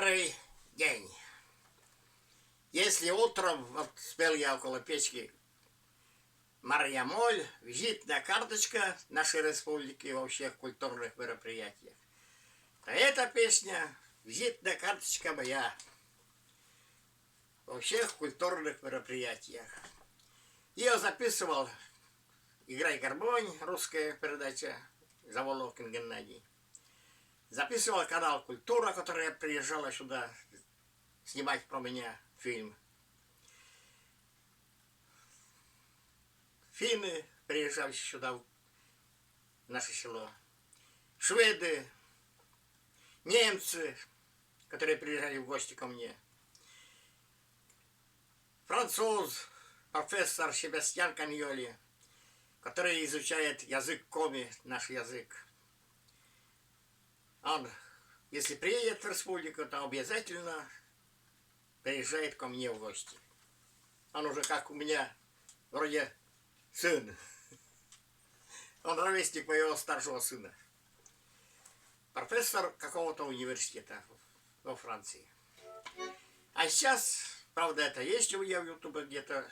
Добрый день. Если утром, вот спел я около печки Марья Моль, визитная карточка нашей республики во всех культурных мероприятиях, то эта песня визитная карточка моя во всех культурных мероприятиях. Ее записывал «Играй гармонь», русская передача, Заволокин Геннадий. Записывал канал «Культура», которая приезжала сюда снимать про меня фильм. Финны, приезжающие сюда, в наше село. Шведы, немцы, которые приезжали в гости ко мне. Француз, профессор Себастьян Каньоли, который изучает язык коми, наш язык. Он, если приедет в республику, то обязательно приезжает ко мне в гости. Он уже как у меня вроде сын. Он ровесник моего старшего сына. Профессор какого-то университета во Франции. А сейчас, правда, это есть у меня в Ютубе где-то.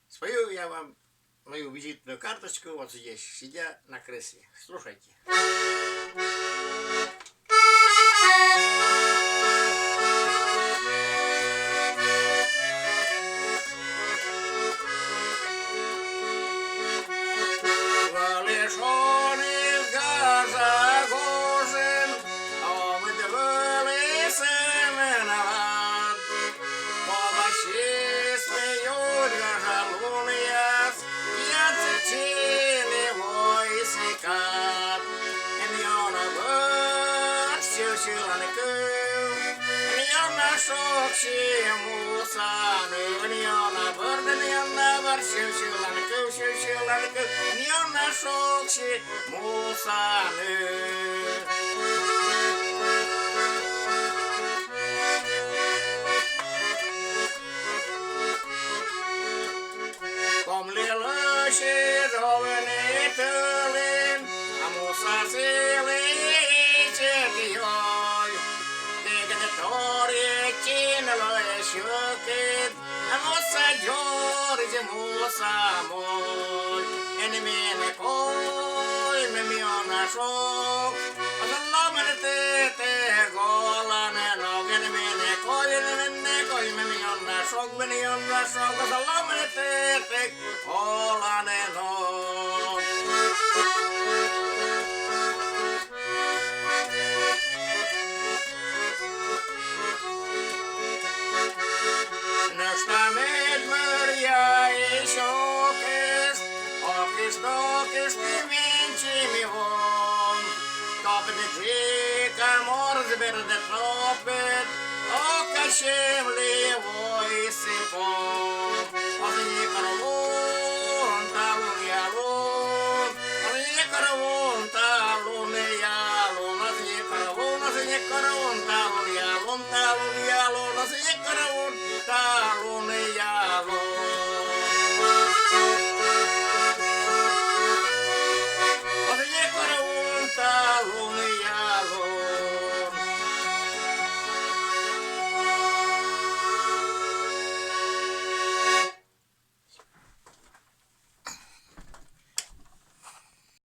Спою я вам мою визитную карточку вот здесь, сидя на кресле. Слушайте.